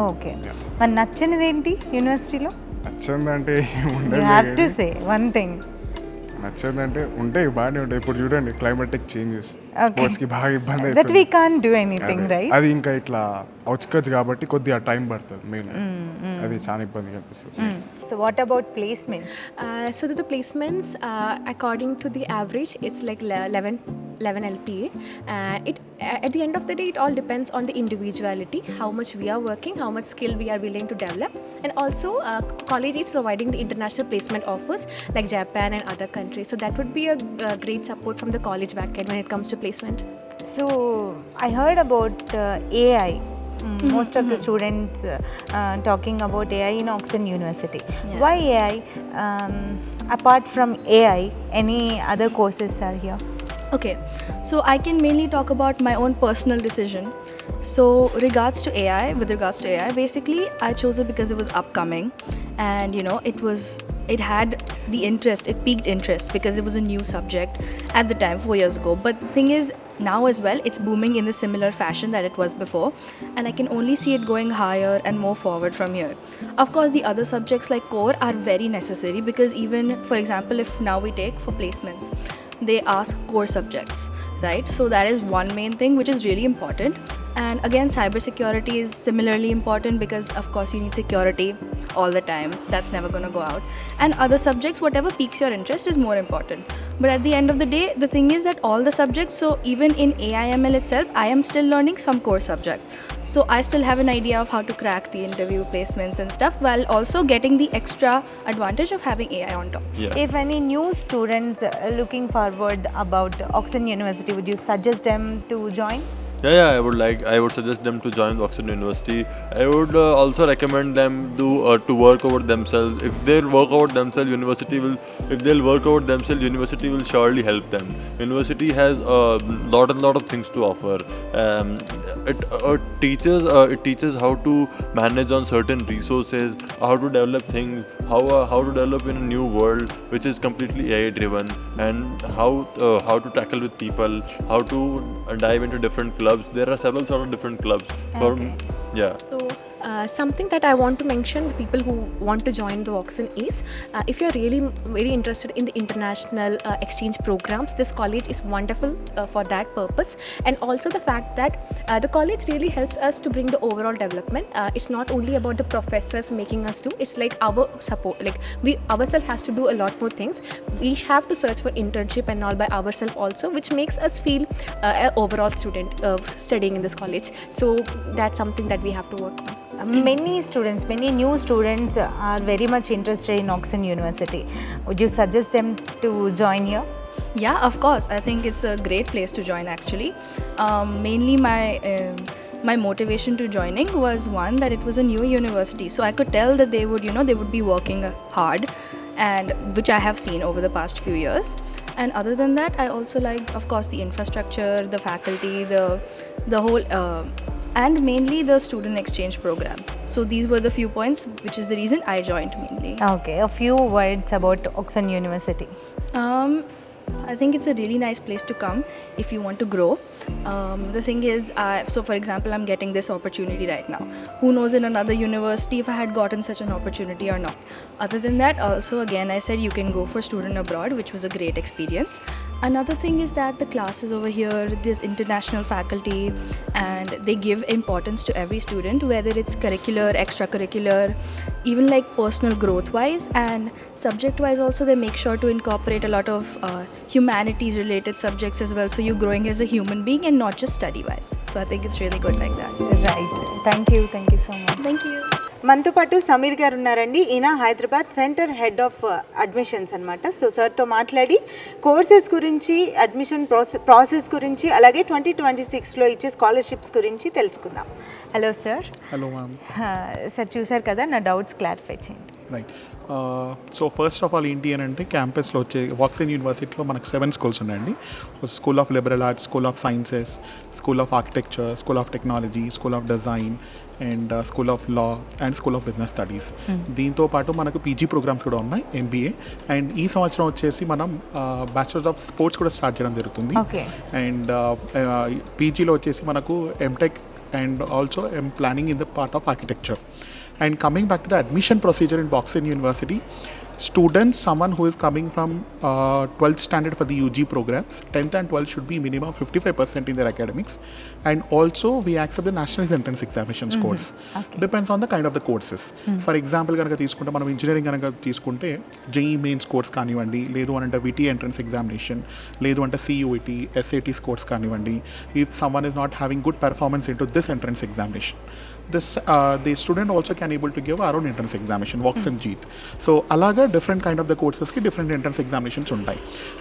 ఓకే. మరి నచ్చనిది ఏంటి యూనివర్సిటీలో? నచ్చిందంటే నచ్చిందంటే ఉంటాయి, బాగానే ఉంటాయి. ఇప్పుడు చూడండి క్లైమాటిక్ చేంజెస్, స్పోర్ట్స్కి బాగా ఇబ్బంది అవుతుంది. అది ఇంకా ఇట్లా అవుట్స్కట్స్ కాబట్టి కొద్దిగా టైం పడుతుంది. మెయిన్ అది చాలా ఇబ్బంది అనిపిస్తుంది. So what about placements? So the placements, according to the average, it's like 11 LPA. At the end of the day, it all depends on the individuality, how much we are working, how much skill we are willing to develop, and also college is providing the international placement offers like Japan and other countries. So that would be a great support from the college backend when it comes to placement. So I heard about AI. Most of the students talking about AI in Woxsen University. Yeah. Why AI? Apart from AI, any other courses are here? Okay, so I can mainly talk about my own personal decision. So with regards to AI, basically I chose it because it was upcoming, and it had the interest, it piqued interest because it was a new subject at the time 4 years ago. But the thing is, now as well, it's booming in the similar fashion that it was before, and I can only see it going higher and more forward from here. Of course, the other subjects like core are very necessary because even, for example, if now we take for placements, they ask core subjects, right? So that is one main thing which is really important. And again, cybersecurity is similarly important because of course you need security all the time. That's never going to go out. And other subjects, whatever piques your interest is more important. But at the end of the day, the thing is that all the subjects, so even in AIML itself, I am still learning some core subjects. So I still have an idea of how to crack the interview placements and stuff, while also getting the extra advantage of having AI on top. Yeah. If any new students looking forward about Woxsen University, would you suggest them to join? Yeah, I would suggest them to join Woxsen University. I would also recommend them to work over themselves. If they'll work over themselves, university will surely help them. University has a lot of things to offer. It teaches how to manage on certain resources, how to develop things, how to develop in a new world which is completely AI driven, and how to tackle with people, how to dive into different clubs. There are several sort of different clubs. So something that I want to mention, the people who want to join the Woxsen is, if you're really very interested in the international exchange programs, this college is wonderful for that purpose. And also the fact that the college really helps us to bring the overall development. It's not only about the professors making us do, it's like our support, like we ourselves has to do a lot more things. We have to search for internship and all by ourselves also, which makes us feel an overall student studying in this college. So that's something that we have to work on. Many students, many new students are very much interested in Woxsen University. Would you suggest them to join here? Yeah, of course. I think it's a great place to join actually. Mainly my motivation to joining was one, that it was a new university. So I could tell that they would be working hard, and which I have seen over the past few years. And other than that, I also like, of course, the infrastructure, the faculty, the whole and mainly the student exchange program. So these were the few points, which is the reason I joined mainly. Okay, a few words about Woxsen University. I think it's a really nice place to come if you want to grow. The thing is, so for example, I'm getting this opportunity right now. Who knows in another university if I had gotten such an opportunity or not. Other than that, also again, I said you can go for student abroad, which was a great experience. Another thing is that the classes over here, there's international faculty, and they give importance to every student, whether it's curricular, extracurricular, even like personal growth wise and subject wise. Also, they make sure to incorporate a lot of humanities related subjects as well, so you're growing as a human being and not just study wise. So I think it's really good like that. Right. Thank you so much. Thank you. మనతో పాటు సమీర్ గారు ఉన్నారండి. ఈయన Hyderabad centre head of admissions అనమాట. So సార్తో మాట్లాడి courses గురించి, admission process గురించి, అలాగే 2026లో ఇచ్చే స్కాలర్షిప్స్ గురించి తెలుసుకుందాం. Hello sir. Hello ma'am. Sir చూసారు కదా, నా డౌట్స్ క్లారిఫై చేయండి. Right. So first of all ఏంటి అని అంటే, క్యాంపస్లో వచ్చే వాక్సెన్ యూనివర్సిటీలో మనకు 7 స్కూల్స్ ఉన్నాయండి. School of liberal arts, school of sciences, school of architecture, school of technology, school of design and school of law and school of business studies. దీంతో పాటు మనకు పీజీ ప్రోగ్రామ్స్ కూడా ఉన్నాయి, MBA. అండ్ ఈ సంవత్సరం వచ్చేసి మనం బ్యాచులర్స్ ఆఫ్ స్పోర్ట్స్ కూడా స్టార్ట్ చేయడం జరుగుతుంది. అండ్ పీజీలో వచ్చేసి మనకు MTech and also am planning in the part of architecture. And coming back to the admission procedure in Woxsen University, students, someone who is coming from 12th standard for the UG programs, 10th and 12th should be minimum 55% in their academics. And also we accept the national entrance examinations course. Depends on the kind of the courses. For example, ganaka తీసుకుంటే మనం engineering కనుక తీసుకుంటే JEE mains course కానివ్వండి, లేదు అంటే VT entrance examination, లేదు అంటే CUET, SAT course కానివ్వండి. If someone is not having good performance into this entrance examination, the student also can able to give our own entrance examination, Woxsen GEET. So alaga different kind of the courses ki different entrance examinations untai.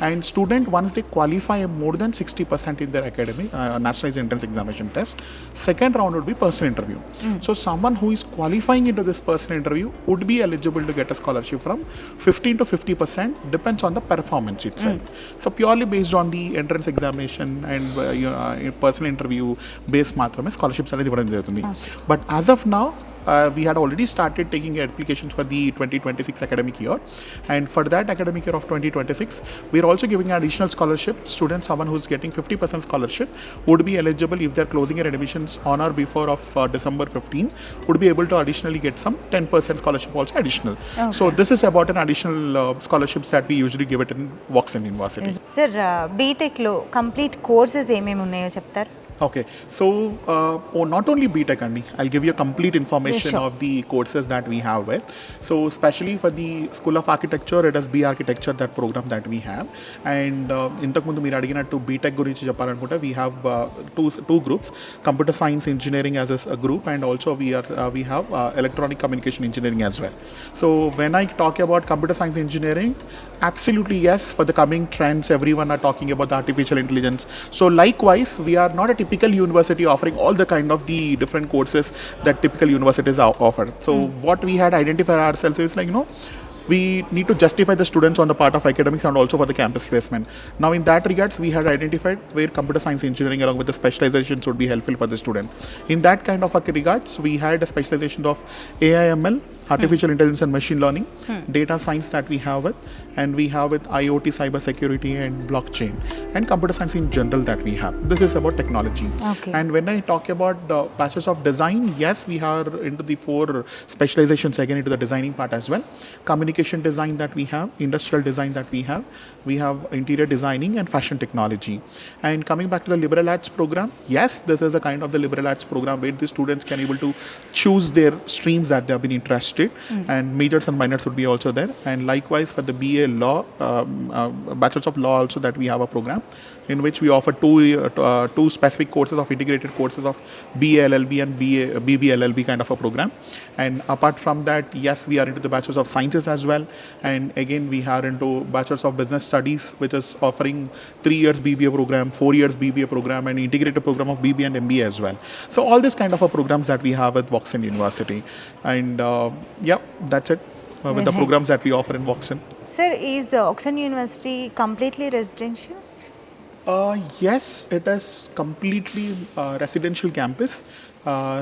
And student, once they qualify more than 60% in their academic nationalized entrance examination test, second round would be personal interview. So someone who is qualifying into this personal interview would be eligible to get a scholarship from 15 to 50%, depends on the performance itself. So purely based on the entrance examination and personal interview based matrame scholarships anedi ivadam jarugutundi. But as of now, we had already started taking applications for the 2026 academic year, and for that academic year of 2026 we are also giving additional scholarship. Students, someone who is getting 50% scholarship would be eligible if they are closing their admissions on or before of December 15, would be able to additionally get some 10% scholarship also additional. So this is about an additional scholarships that we usually give it in Woxsen University. Sir, B.Tech లో complete courses ఏమేమి ఉన్నాయో చెప్తారు? Okay, so not only B.Tech, Andy, I'll give you a complete information of the courses that we have with. So especially for the School of Architecture, it is B Architecture, that program that we have. And intaku mundu meer adiginattu B.Tech gurinchi cheppalanukunte, we have two groups, computer science engineering as a group, and also we have electronic communication engineering as well. So when I talk about computer science engineering, absolutely yes, for the coming trends, everyone are talking about the artificial intelligence. So likewise, we are not a typical university offering all the kind of the different courses that typical universities offer. So what we had identified ourselves is like, we need to justify the students on the part of academics and also for the campus placement. Now in that regards, we had identified where computer science engineering along with the specializations would be helpful for the student. In that kind of regards, we had a specialization of AI/ML, artificial intelligence and machine learning, data science that we have with, and we have with IoT, cyber security and blockchain, and computer science in general that we have. This is about technology. And when I talk about the bachelors of design, yes, we are into the 4 specializations again into the designing part as well. Communication design that we have, industrial design that we have interior designing and fashion technology. And coming back to the liberal arts program, yes, this is a kind of the liberal arts program where the students can able to choose their streams that they have been interested interested, and majors and minors would be also there. And likewise for the BA Law, Bachelors of Law also, that we have a program in which we offer two specific courses of integrated courses of BA LLB and BB LLB kind of a program. And apart from that, yes, we are into the Bachelors of Sciences as well. And again, we are into Bachelors of Business Studies, which is offering 3 years BBA program, 4 years BBA program, and integrated program of BBA and MBA as well. So all these kind of programs that we have at Woxsen University. And yeah, that's it with the programs that we offer in Woxsen. Sir, is Woxsen University completely residential? Yes, it is completely residential campus.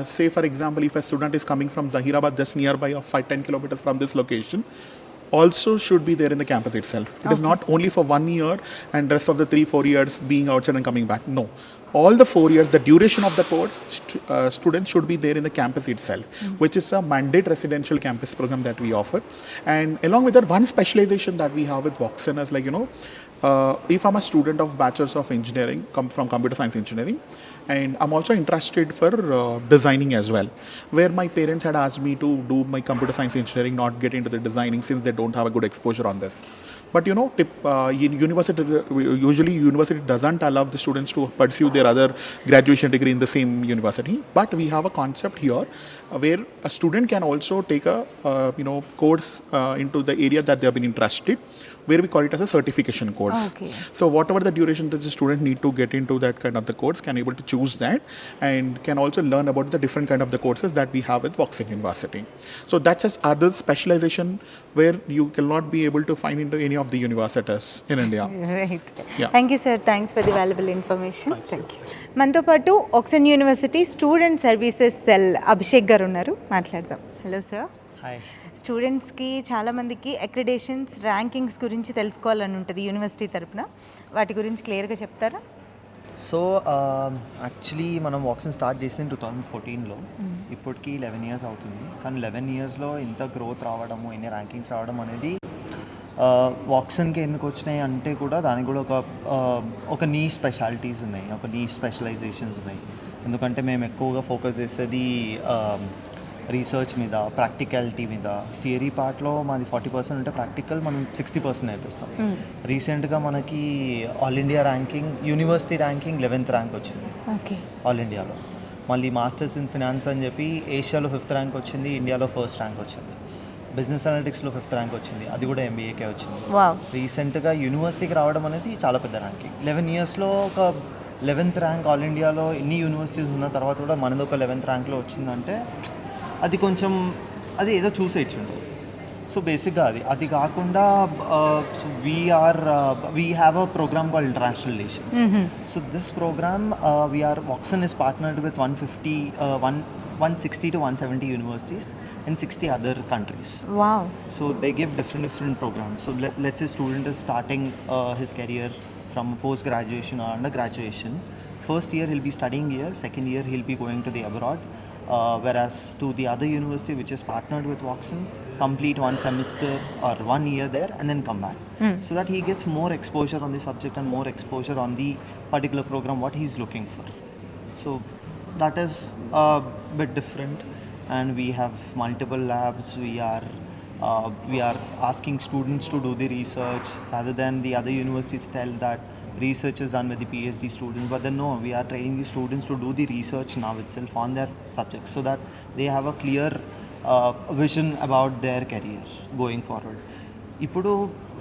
Say for example, if a student is coming from Hyderabad, just nearby of 5-10 kilometers from this location, also should be there in the campus itself. It is not only for 1 year and rest of the 3-4 years being outside and coming back. No, all the 4 years, the duration of the course, students should be there in the campus itself, which is a mandate residential campus program that we offer. And along with that, one specialization that we have with Woxsen is like, if I'm a student of Bachelors of Engineering, come from Computer Science Engineering, and I'm also interested for designing as well, where my parents had asked me to do my Computer Science Engineering, not get into the designing since they don't have a good exposure on this. But university doesn't allow the students to pursue their other graduation degree in the same university. But we have a concept here where a student can also take a course into the area that they have been interested, where we call it as a certification course. Okay. So whatever the duration that the student need to get into that kind of the course, can able to choose that, and can also learn about the different kind of the courses that we have at Woxsen University. So that's just other specialization where you cannot be able to find into any of the universities in India. Right. Yeah. Thank you, sir. Thanks for the valuable information. Thank you. మనతో పాటు Woxsen University student services cell Abhishek గారు ఉన్నారు, మాట్లాడదాం. Hello sir. Hi. స్టూడెంట్స్కి చాలామందికి accreditations, rankings గురించి తెలుసుకోవాలని ఉంటుంది యూనివర్సిటీ తరపున, వాటి గురించి క్లియర్గా చెప్తారా? సో యాక్చువల్లీ మనం వాక్సన్ స్టార్ట్ చేసింది 2014లో, ఇప్పటికి 11 years అవుతుంది. కానీ 11 yearsలో ఇంత గ్రోత్ రావడము, ఇన్ని ర్యాంకింగ్స్ రావడం అనేది వాక్సన్కి ఎందుకు వచ్చినాయి అంటే కూడా దానికి కూడా ఒక నీ స్పెషాలిటీస్ ఉన్నాయి, ఒక నీ స్పెషలైజేషన్స్ ఉన్నాయి. ఎందుకంటే మేము ఎక్కువగా ఫోకస్ చేసేది రీసెర్చ్ మీద, ప్రాక్టికాలిటీ మీద. థియరీ పార్ట్లో మాది 40% ఉంటే ప్రాక్టికల్ మనం 60% నేర్పిస్తాం. రీసెంట్గా మనకి all India ranking, university ranking 11th rank వచ్చింది ఆల్ ఇండియాలో. మళ్ళీ మాస్టర్స్ ఇన్ ఫినాన్స్ అని చెప్పి ఏషియాలో 5th ర్యాంక్ వచ్చింది, ఇండియాలో 1st ర్యాంక్ వచ్చింది. బిజినెస్ అనలిటిక్స్లో 5th ర్యాంక్ వచ్చింది, అది కూడా MBAకే వచ్చింది. రీసెంట్గా యూనివర్సిటీకి రావడం అనేది చాలా పెద్ద ర్యాంకింగ్. 11 yearsలో ఒక 11th ర్యాంక్ ఆల్ ఇండియాలో ఇన్ని యూనివర్సిటీస్ ఉన్న తర్వాత కూడా మనది ఒక 11th ర్యాంక్లో వచ్చిందంటే అది కొంచెం అది ఏదో చూసేయచ్చు ఉంటుంది. సో బేసిక్గా అది కాకుండా so we have a program called international relations. So this program Woxsen is partnered with 160 to 170 universities in 60 other countries. Wow. So they give different programs. So let's say student is starting his career from post graduation or under graduation. First year he'll be studying here, second year he'll be going to the abroad. Whereas to the other university which is partnered with Woxsen, complete 1 semester or 1 year there and then come back. So that he gets more exposure on the subject and more exposure on the particular program what he's looking for. So that is a bit different, and we have multiple labs. We are asking students to do the research rather than the other universities tell that research is done with the PhD students, but then no, we are training the students to do the research now itself on their subjects so that they have a clear vision about their career going forward. ఇప్పుడు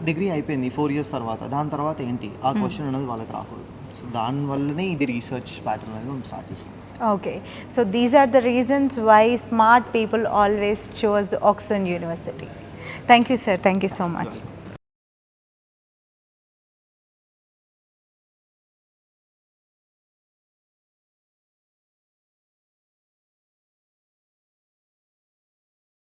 degree అయిపోయింది 4 years తర్వాత, దాని తర్వాత ఏంటి ఆ question అనేది వాళ్ళకి రాకూడదు. సో దానివల్లనే ఇది రీసెర్చ్ ప్యాటర్న్ అనేది మనం స్టార్ట్ చేసాం. Okay, so these are the reasons why smart people always chose Woxsen University. Thank you, sir. Thank you so much.